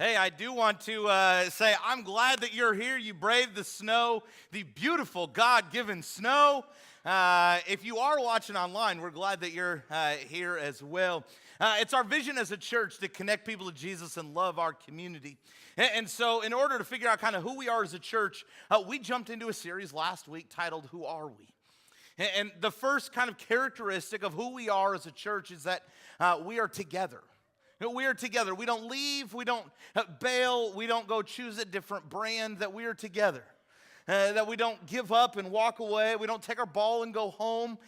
Hey, I do want to say I'm glad that you're here. You braved the snow, the beautiful God-given snow. If you are watching online, we're glad that you're here as well. It's our vision as a church to connect people to Jesus and love our community. And so in order to figure out kind of who we are as a church, we jumped into a series last week titled, Who Are We? And the first kind of characteristic of who we are as a church is that we are together. We are together. We don't leave. We don't bail. We don't go choose a different brand. That we are together. That we don't give up and walk away. We don't take our ball and go home.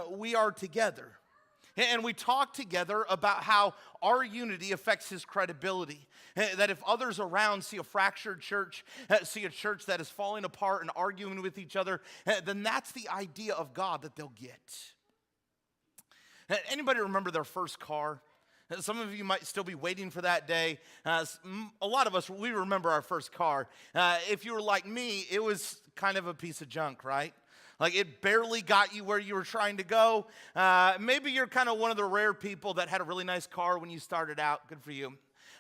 We are together. And we talk together about how our unity affects His credibility. That if others around see a fractured church, see a church that is falling apart and arguing with each other, then that's the idea of God that they'll get. Anybody remember their first car? Some of you might still be waiting for that day. A lot of us, we remember our first car. If you were like me, it was kind of a piece of junk, right? Like it barely got you where you were trying to go. Maybe you're kind of one of the rare people that had a really nice car when you started out. Good for you.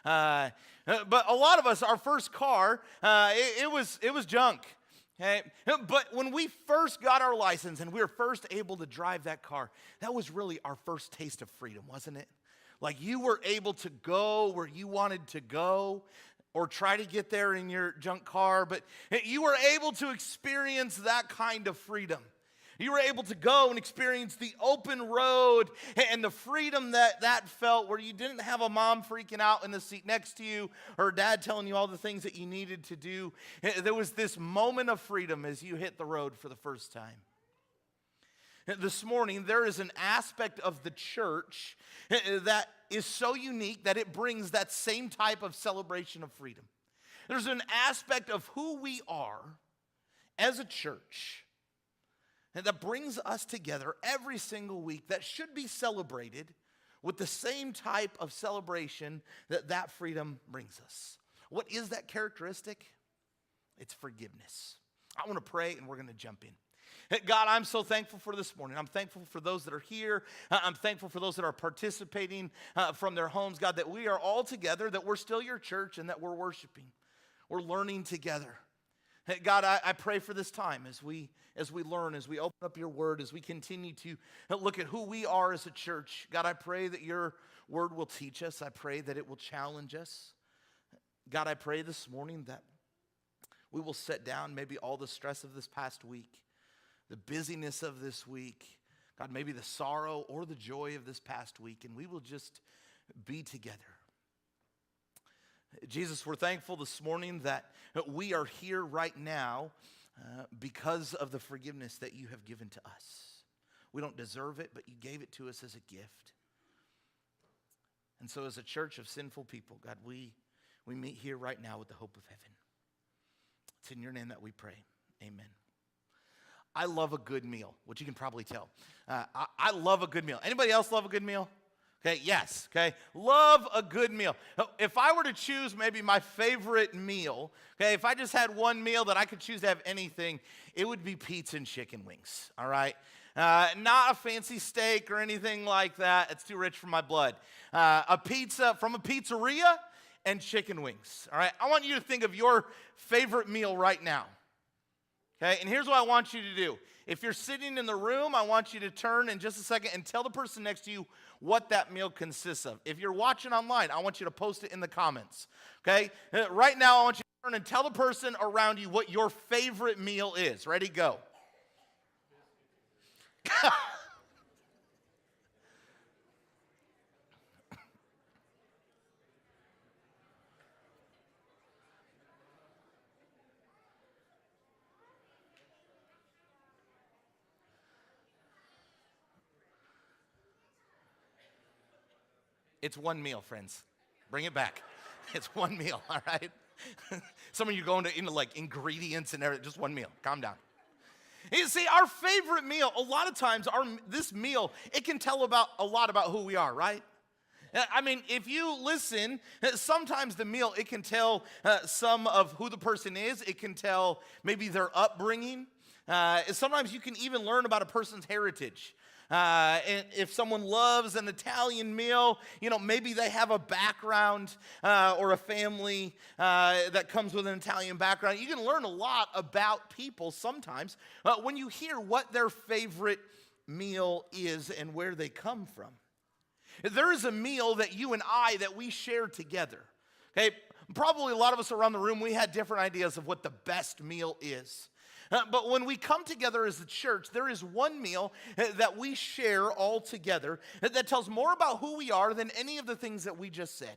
But a lot of us, our first car, it was junk. Okay? But when we first got our license and we were first able to drive that car, that was really our first taste of freedom, wasn't it? Like you were able to go where you wanted to go or try to get there in your junk car, but you were able to experience that kind of freedom. You were able to go and experience the open road and the freedom that felt where you didn't have a mom freaking out in the seat next to you or dad telling you all the things that you needed to do. There was this moment of freedom as you hit the road for the first time. This morning, there is an aspect of the church that is so unique that it brings that same type of celebration of freedom. There's an aspect of who we are as a church that brings us together every single week that should be celebrated with the same type of celebration that freedom brings us. What is that characteristic? It's forgiveness. I want to pray and we're going to jump in. God, I'm so thankful for this morning. I'm thankful for those that are here. I'm thankful for those that are participating from their homes. God, that we are all together, that we're still your church, and that we're worshiping. We're learning together. God, I pray for this time as we learn, as we open up your word, as we continue to look at who we are as a church. God, I pray that your word will teach us. I pray that it will challenge us. God, I pray this morning that we will set down maybe all the stress of this past week, the busyness of this week, God, maybe the sorrow or the joy of this past week, and we will just be together. Jesus, we're thankful this morning that we are here right now because of the forgiveness that you have given to us. We don't deserve it, but you gave it to us as a gift. And so as a church of sinful people, God, we meet here right now with the hope of heaven. It's in your name that we pray. Amen. I love a good meal, which you can probably tell. I love a good meal. Anybody else love a good meal? Okay, yes, okay. Love a good meal. If I were to choose maybe my favorite meal, okay, if I just had one meal that I could choose to have anything, it would be pizza and chicken wings, all right? Not a fancy steak or anything like that. It's too rich for my blood. A pizza from a pizzeria and chicken wings, all right? I want you to think of your favorite meal right now. Okay, and here's what I want you to do. If you're sitting in the room, I want you to turn in just a second and tell the person next to you what that meal consists of. If you're watching online, I want you to post it in the comments. Okay, right now I want you to turn and tell the person around you what your favorite meal is. Ready, go. It's one meal, friends. Bring it back. It's one meal, all right? Some of you go into like ingredients and everything. Just one meal. Calm down. You see, our favorite meal, a lot of times, this meal, it can tell a lot about who we are, right? I mean, if you listen, sometimes the meal, it can tell some of who the person is. It can tell maybe their upbringing. Sometimes you can even learn about a person's heritage. And if someone loves an Italian meal, maybe they have a background or a family that comes with an Italian background. You can learn a lot about people sometimes when you hear what their favorite meal is and where they come from. There is a meal that you and I, that we share together. Okay, probably a lot of us around the room, we had different ideas of what the best meal is. But when we come together as a church, there is one meal that we share all together that tells more about who we are than any of the things that we just said.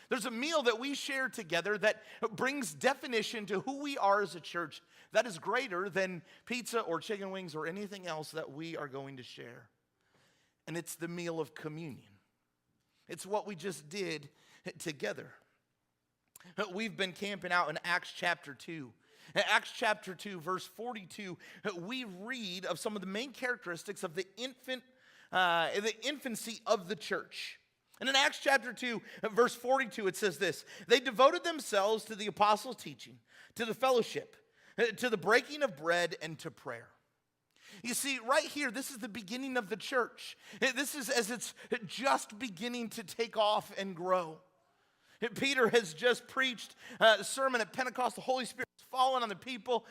There's a meal that we share together that brings definition to who we are as a church that is greater than pizza or chicken wings or anything else that we are going to share. And it's the meal of communion. It's what we just did together. We've been camping out in Acts chapter 2. In Acts chapter 2, verse 42, we read of some of the main characteristics of the infancy of the church. And in Acts chapter 2, verse 42, it says this: "They devoted themselves to the apostles' teaching, to the fellowship, to the breaking of bread, and to prayer." You see, right here, this is the beginning of the church. This is as it's just beginning to take off and grow. Peter has just preached a sermon at Pentecost. The Holy Spirit has fallen on the people.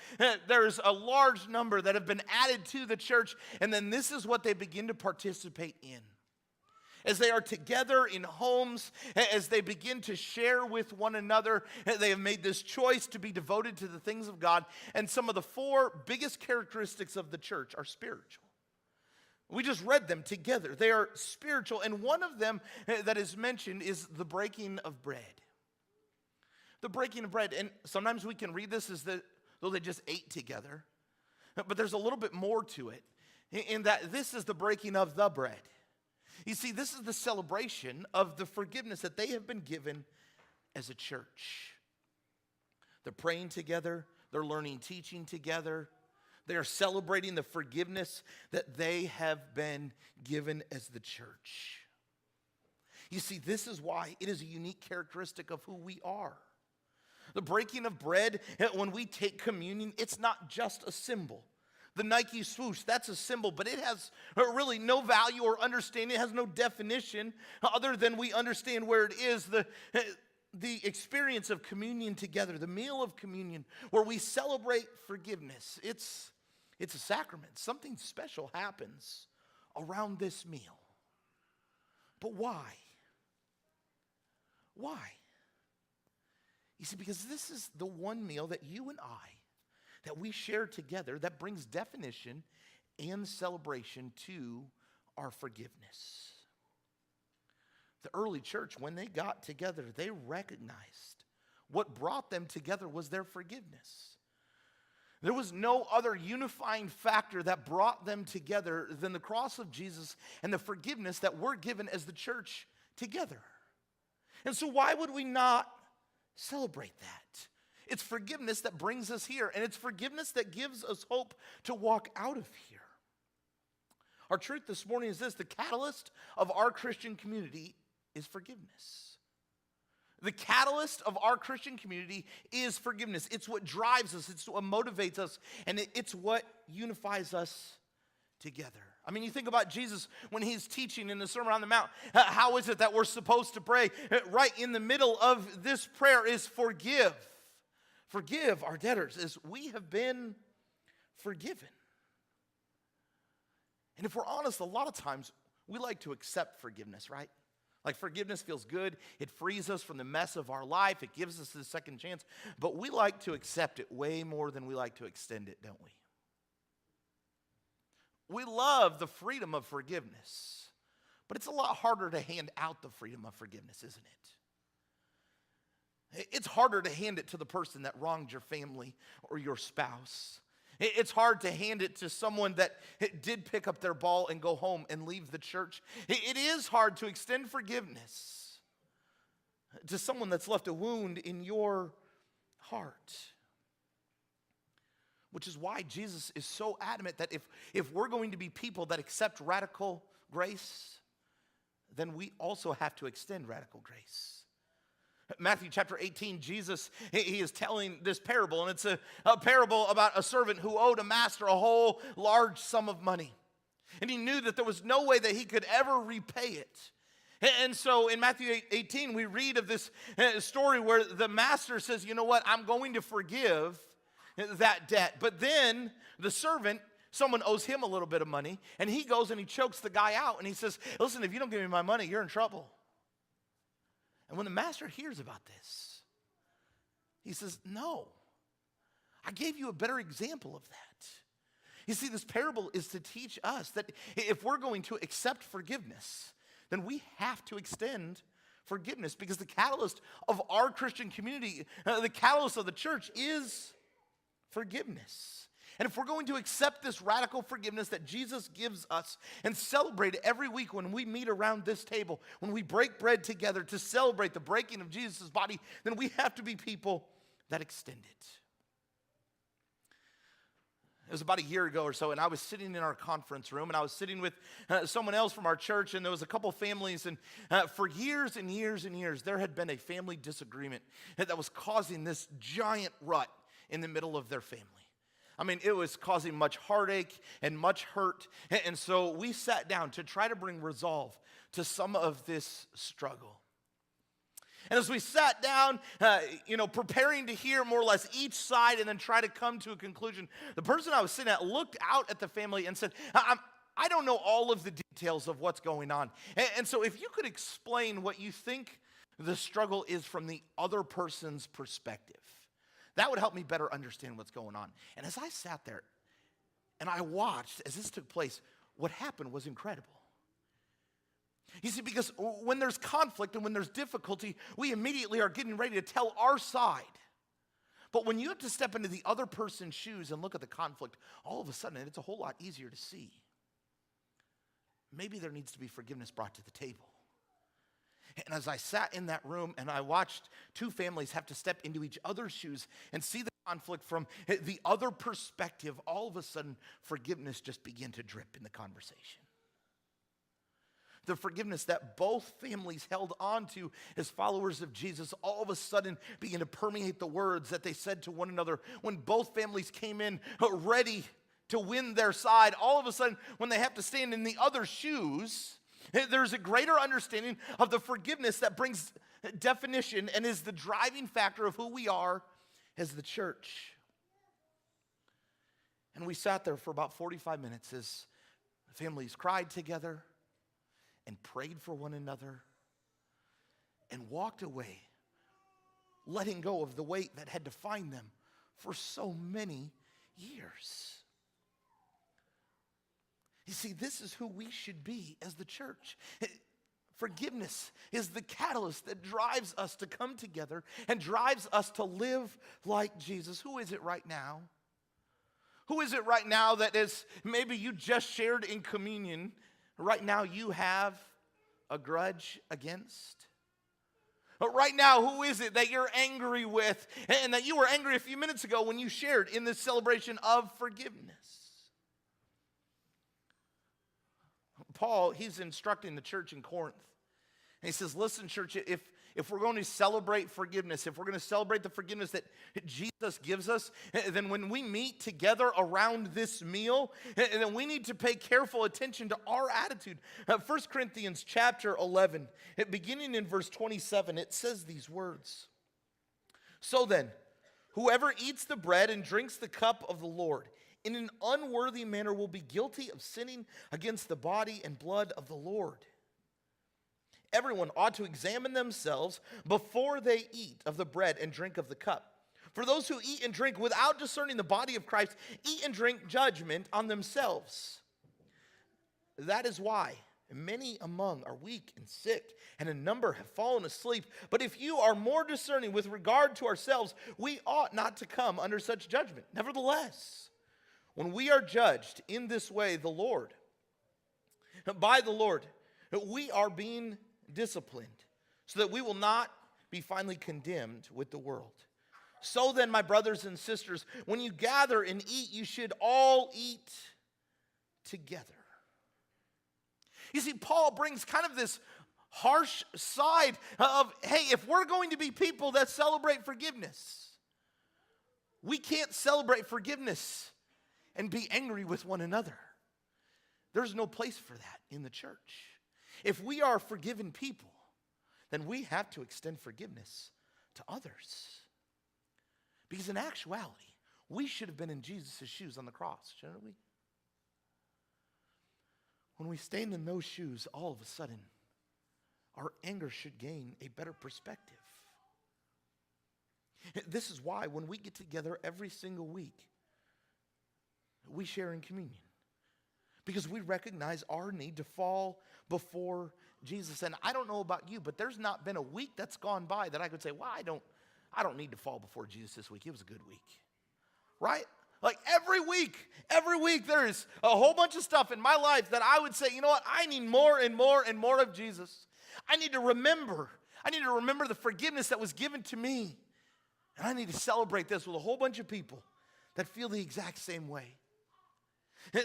There's a large number that have been added to the church, and then this is what they begin to participate in. As they are together in homes, as they begin to share with one another, they have made this choice to be devoted to the things of God. And some of the four biggest characteristics of the church are spiritual. We just read them together. They are spiritual, and one of them that is mentioned is the breaking of bread. The breaking of bread, and sometimes we can read this as though they just ate together, but there's a little bit more to it, in that this is the breaking of the bread. You see, this is the celebration of the forgiveness that they have been given as a church. They're praying together, they're learning, teaching together. They are celebrating the forgiveness that they have been given as the church. You see, this is why it is a unique characteristic of who we are. The breaking of bread, when we take communion, it's not just a symbol. The Nike swoosh, that's a symbol, but it has really no value or understanding. It has no definition other than we understand where it is. The experience of communion together, the meal of communion, where we celebrate forgiveness. It's a sacrament. Something special happens around this meal. But why? Why? You see, because this is the one meal that you and I, that we share together, that brings definition and celebration to our forgiveness. The early church, when they got together, they recognized what brought them together was their forgiveness. There was no other unifying factor that brought them together than the cross of Jesus and the forgiveness that we're given as the church together. And so why would we not celebrate that? It's forgiveness that brings us here, and it's forgiveness that gives us hope to walk out of here. Our truth this morning is this: the catalyst of our Christian community is forgiveness. The catalyst of our Christian community is forgiveness. It's what drives us, it's what motivates us, and it's what unifies us together. I mean, you think about Jesus when he's teaching in the Sermon on the Mount. How is it that we're supposed to pray? Right in the middle of this prayer is forgive. Forgive our debtors as we have been forgiven. And if we're honest, a lot of times we like to accept forgiveness, right? Like, forgiveness feels good. It frees us from the mess of our life. It gives us a second chance. But we like to accept it way more than we like to extend it, don't we? We love the freedom of forgiveness, but it's a lot harder to hand out the freedom of forgiveness, isn't it? It's harder to hand it to the person that wronged your family or your spouse. It's hard to hand it to someone that did pick up their ball and go home and leave the church. It is hard to extend forgiveness to someone that's left a wound in your heart. Which is why Jesus is so adamant that if we're going to be people that accept radical grace, then we also have to extend radical grace. Matthew chapter 18, Jesus, he is telling this parable, and it's a parable about a servant who owed a master a whole large sum of money. And he knew that there was no way that he could ever repay it. And so in Matthew 18, we read of this story where the master says, you know what, I'm going to forgive that debt. But then the servant, someone owes him a little bit of money, and he goes and he chokes the guy out, and he says, listen, if you don't give me my money, you're in trouble. And when the master hears about this, he says, no, I gave you a better example of that. You see, this parable is to teach us that if we're going to accept forgiveness, then we have to extend forgiveness, because the catalyst of our Christian community, the catalyst of the church is forgiveness. And if we're going to accept this radical forgiveness that Jesus gives us and celebrate it every week when we meet around this table, when we break bread together to celebrate the breaking of Jesus' body, then we have to be people that extend it. It was about a year ago or so, and I was sitting in our conference room, and I was sitting with someone else from our church, and there was a couple families, and for years and years and years, there had been a family disagreement that was causing this giant rut in the middle of their family. I mean, it was causing much heartache and much hurt, and so we sat down to try to bring resolve to some of this struggle. And as we sat down, preparing to hear more or less each side and then try to come to a conclusion, the person I was sitting at looked out at the family and said, I don't know all of the details of what's going on. And so if you could explain what you think the struggle is from the other person's perspective, that would help me better understand what's going on. And as I sat there and I watched as this took place, what happened was incredible. You see, because when there's conflict and when there's difficulty, we immediately are getting ready to tell our side. But when you have to step into the other person's shoes and look at the conflict, all of a sudden it's a whole lot easier to see. Maybe there needs to be forgiveness brought to the table. And as I sat in that room and I watched two families have to step into each other's shoes and see the conflict from the other perspective, all of a sudden forgiveness just began to drip in the conversation. The forgiveness that both families held on to as followers of Jesus all of a sudden began to permeate the words that they said to one another. When both families came in ready to win their side, all of a sudden when they have to stand in the other's shoes, there's a greater understanding of the forgiveness that brings definition and is the driving factor of who we are as the church. And we sat there for about 45 minutes as families cried together and prayed for one another, and walked away, letting go of the weight that had defined them for so many years. You see, this is who we should be as the church. Forgiveness is the catalyst that drives us to come together and drives us to live like Jesus. Who is it right now? Who is it right now that is, maybe you just shared in communion, right now you have a grudge against? But right now, who is it that you're angry with and that you were angry a few minutes ago when you shared in this celebration of forgiveness? Paul, he's instructing the church in Corinth. And he says, listen, church, if we're going to celebrate forgiveness, if we're going to celebrate the forgiveness that Jesus gives us, then when we meet together around this meal, then we need to pay careful attention to our attitude. 1 Corinthians chapter 11, beginning in verse 27, it says these words. So then, whoever eats the bread and drinks the cup of the Lord in an unworthy manner will be guilty of sinning against the body and blood of the Lord. Everyone ought to examine themselves before they eat of the bread and drink of the cup. For those who eat and drink without discerning the body of Christ eat and drink judgment on themselves. That is why many among are weak and sick, and a number have fallen asleep. But if you are more discerning with regard to ourselves, we ought not to come under such judgment. Nevertheless, when we are judged in this way, by the Lord, we are being disciplined, so that we will not be finally condemned with the world. So then, my brothers and sisters, when you gather and eat, you should all eat together. You see, Paul brings kind of this harsh side of, hey, if we're going to be people that celebrate forgiveness, we can't celebrate forgiveness and be angry with one another. There's no place for that in the church. If we are forgiven people, then we have to extend forgiveness to others. Because in actuality, we should have been in Jesus' shoes on the cross, shouldn't we? When we stand in those shoes, all of a sudden, our anger should gain a better perspective. This is why when we get together every single week, we share in communion. Because we recognize our need to fall before Jesus. And I don't know about you, but there's not been a week that's gone by that I could say, well, I don't need to fall before Jesus this week. It was a good week. Right? Like every week there is a whole bunch of stuff in my life that I would say, you know what? I need more and more and more of Jesus. I need to remember the forgiveness that was given to me. And I need to celebrate this with a whole bunch of people that feel the exact same way.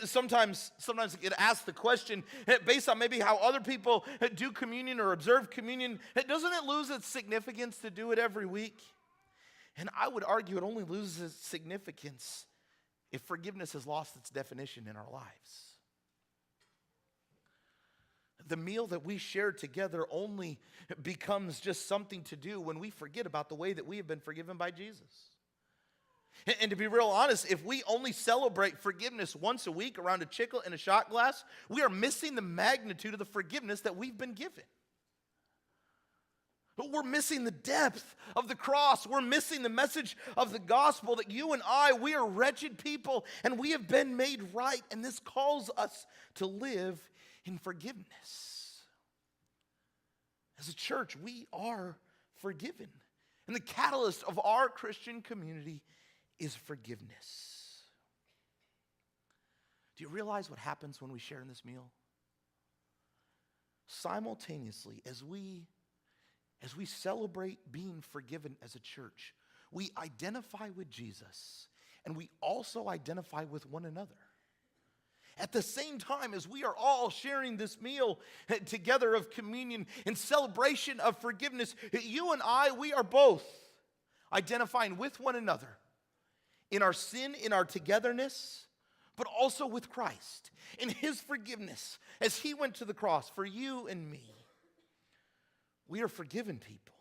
Sometimes I get asked the question, based on maybe how other people do communion or observe communion, doesn't it lose its significance to do it every week? And I would argue it only loses its significance if forgiveness has lost its definition in our lives. The meal that we share together only becomes just something to do when we forget about the way that we have been forgiven by Jesus. And to be real honest, if we only celebrate forgiveness once a week around a chicle and a shot glass, we are missing the magnitude of the forgiveness that we've been given. But we're missing the depth of the cross. We're missing the message of the gospel that you and we are wretched people and we have been made right. And this calls us to live in forgiveness. As a church, we are forgiven. And the catalyst of our Christian community is forgiveness. Do you realize what happens when we share in this meal? Simultaneously, as we celebrate being forgiven as a church, we identify with Jesus and we also identify with one another. At the same time as we are all sharing this meal together of communion in celebration of forgiveness, you and we are both identifying with one another in our sin, in our togetherness, but also with Christ, in his forgiveness as he went to the cross for you and me. We are forgiven people.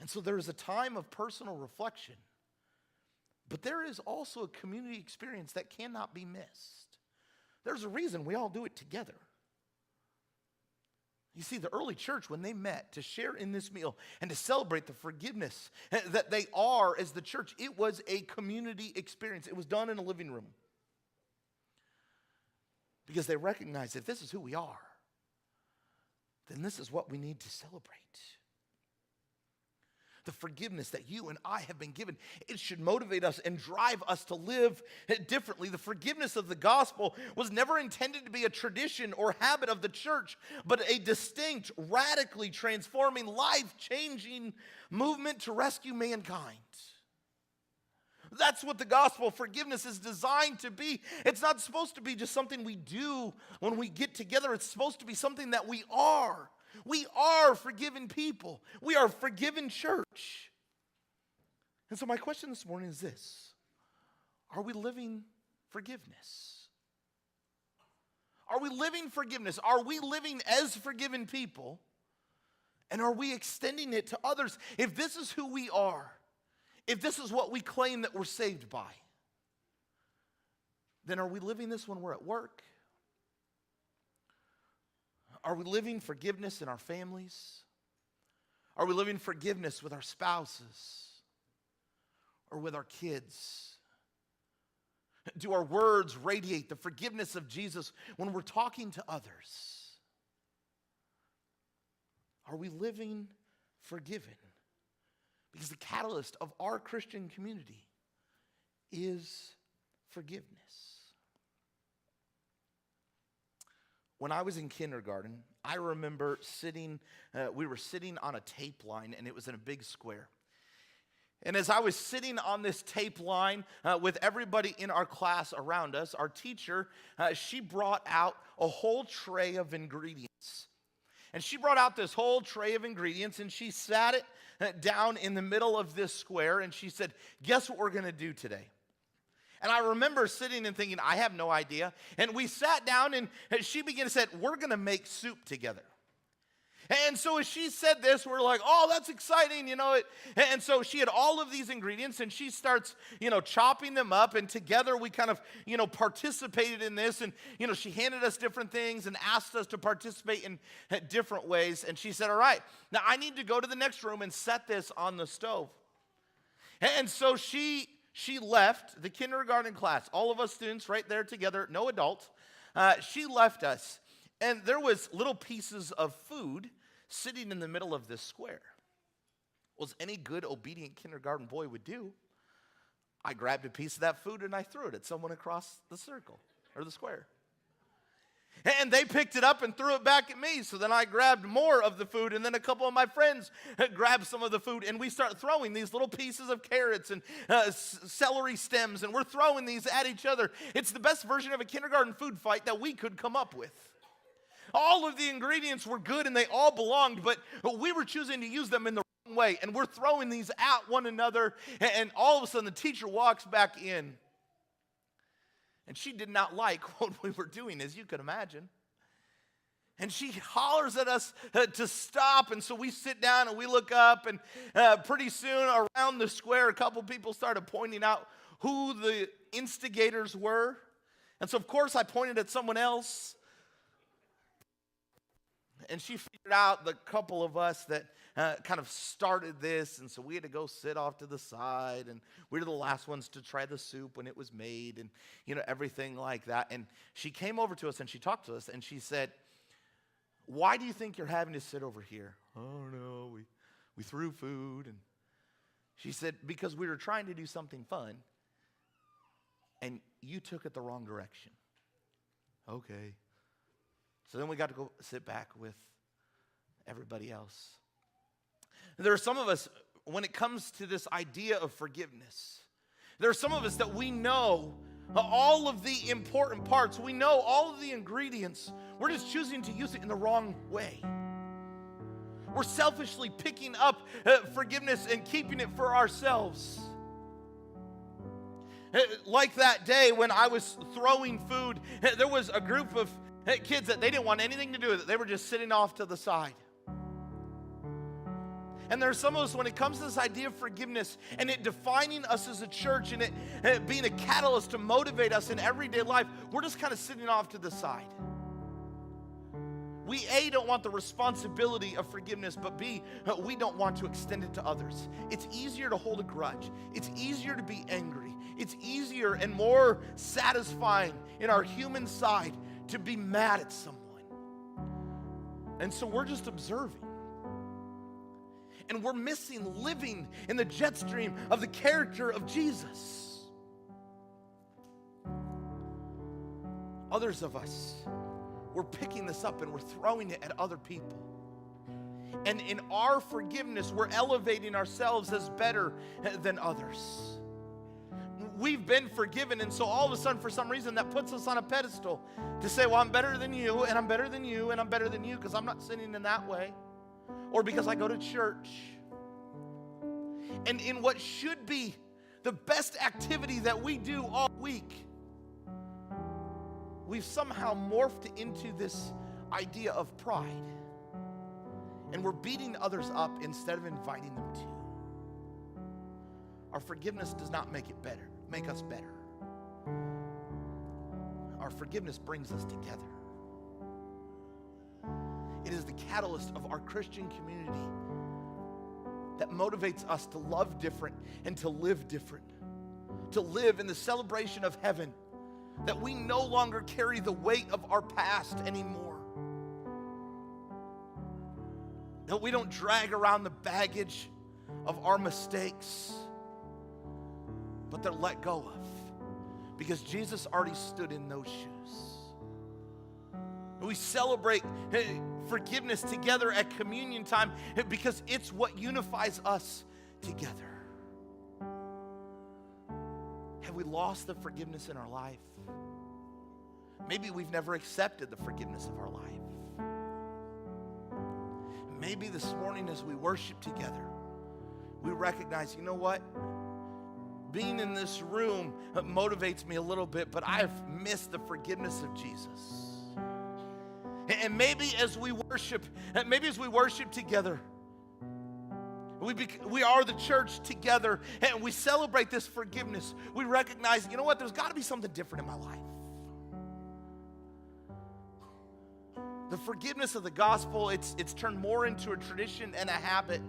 And so there is a time of personal reflection, but there is also a community experience that cannot be missed. There's a reason we all do it together. You see, the early church, when they met to share in this meal and to celebrate the forgiveness that they are as the church, it was a community experience. It was done in a living room. Because they recognized if this is who we are, then this is what we need to celebrate. The forgiveness that you and I have been given, it should motivate us and drive us to live differently. The forgiveness of the gospel was never intended to be a tradition or habit of the church, but a distinct, radically transforming, life-changing movement to rescue mankind. That's what the gospel forgiveness is designed to be. It's not supposed to be just something we do when we get together. It's supposed to be something that we are. We are forgiven people. We are a forgiven church. And so my question this morning is this: are we living forgiveness? Are we living forgiveness? Are we living as forgiven people? And are we extending it to others? If this is who we are, if this is what we claim that we're saved by, then are we living this when we're at work? Are we living forgiveness in our families? Are we living forgiveness with our spouses or with our kids? Do our words radiate the forgiveness of Jesus when we're talking to others? Are we living forgiven? Because the catalyst of our Christian community is forgiveness. When I was in kindergarten, I remember we were sitting on a tape line, and it was in a big square. And as I was sitting on this tape line with everybody in our class around us, our teacher, she brought out a whole tray of ingredients. And she brought out this whole tray of ingredients, and she sat it down in the middle of this square, and she said, "Guess what we're going to do today?" And I remember sitting and thinking, I have no idea. And we sat down and she began to say, we're going to make soup together. And so as she said this, we're like, oh, that's exciting, And so she had all of these ingredients, and she starts, chopping them up. And together we kind of, participated in this. And, she handed us different things and asked us to participate in different ways. And she said, all right, now I need to go to the next room and set this on the stove. And so she left the kindergarten class, all of us students right there together, no adults. She left us. And there was little pieces of food sitting in the middle of this square. Well, as any good, obedient kindergarten boy would do, I grabbed a piece of that food and I threw it at someone across the circle or the square. And they picked it up and threw it back at me. So then I grabbed more of the food, and then a couple of my friends grabbed some of the food, and we start throwing these little pieces of carrots and celery stems, and we're throwing these at each other. It's the best version of a kindergarten food fight that we could come up with. All of the ingredients were good and they all belonged, but we were choosing to use them in the wrong way. And we're throwing these at one another, and all of a sudden the teacher walks back in. And she did not like what we were doing, as you could imagine. And she hollers at us to stop. And so we sit down and we look up, and pretty soon around the square, a couple people started pointing out who the instigators were. And so of course I pointed at someone else. And she figured out the couple of us that kind of started this, and so we had to go sit off to the side, and we were the last ones to try the soup when it was made, and everything like that. And she came over to us and she talked to us, and she said, why do you think you're having to sit over here? Oh no, we threw food. And she said, because we were trying to do something fun, and you took it the wrong direction. Okay. So then we got to go sit back with everybody else. There are some of us, when it comes to this idea of forgiveness, there are some of us that we know all of the important parts. We know all of the ingredients. We're just choosing to use it in the wrong way. We're selfishly picking up forgiveness and keeping it for ourselves. Like that day when I was throwing food, there was a group of kids that they didn't want anything to do with it. They were just sitting off to the side. And there's some of us, when it comes to this idea of forgiveness and it defining us as a church and it being a catalyst to motivate us in everyday life, we're just kind of sitting off to the side. We, A, don't want the responsibility of forgiveness, but B, we don't want to extend it to others. It's easier to hold a grudge. It's easier to be angry. It's easier and more satisfying in our human side to be mad at someone. And so we're just observing. And we're missing living in the jet stream of the character of Jesus. Others of us, we're picking this up and we're throwing it at other people. And in our forgiveness, we're elevating ourselves as better than others. We've been forgiven, and so all of a sudden, for some reason, that puts us on a pedestal to say, well, I'm better than you, and I'm better than you, and I'm better than you because I'm not sinning in that way, or because I go to church. And in what should be the best activity that we do all week, we've somehow morphed into this idea of pride, and we're beating others up instead of inviting them to. Our forgiveness does not make us better. Our forgiveness brings us together. It is the catalyst of our Christian community that motivates us to love different and to live different, to live in the celebration of heaven, that we no longer carry the weight of our past anymore, that we don't drag around the baggage of our mistakes, but they're let go of because Jesus already stood in those shoes. We celebrate forgiveness together at communion time because it's what unifies us together. Have we lost the forgiveness in our life? Maybe we've never accepted the forgiveness of our life. Maybe this morning as we worship together, we recognize, you know what? being in this room motivates me a little bit, but I've missed the forgiveness of Jesus. And maybe as we worship together, we are the church together, and we celebrate this forgiveness. We recognize, you know what, there's got to be something different in my life. The forgiveness of the gospel, it's turned more into a tradition and a habit,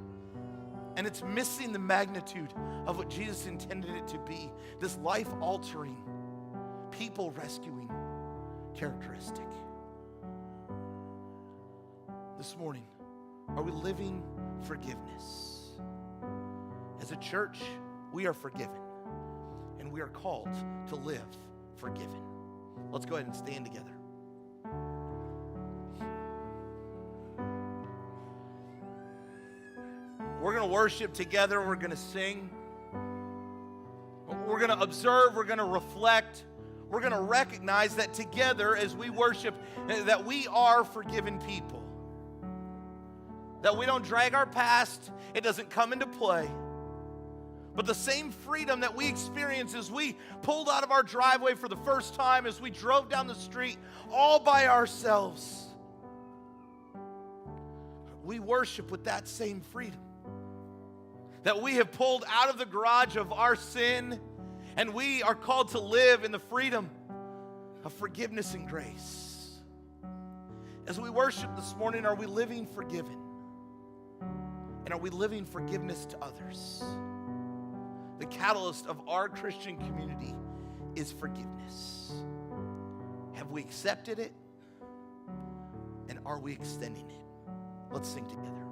and it's missing the magnitude of what Jesus intended it to be, this life-altering, people-rescuing characteristic. This morning, are we living forgiveness? As a church, we are forgiven, and we are called to live forgiven. Let's go ahead and stand together. We're going to worship together. We're going to sing. We're going to observe. We're going to reflect. We're going to recognize that together as we worship, that we are forgiven people. That we don't drag our past. It doesn't come into play. But the same freedom that we experience as we pulled out of our driveway for the first time, as we drove down the street all by ourselves, we worship with that same freedom. That we have pulled out of the garage of our sin, and we are called to live in the freedom of forgiveness and grace. As we worship this morning, are we living forgiven? And are we living forgiveness to others? The catalyst of our Christian community is forgiveness. Have we accepted it? And are we extending it? Let's sing together.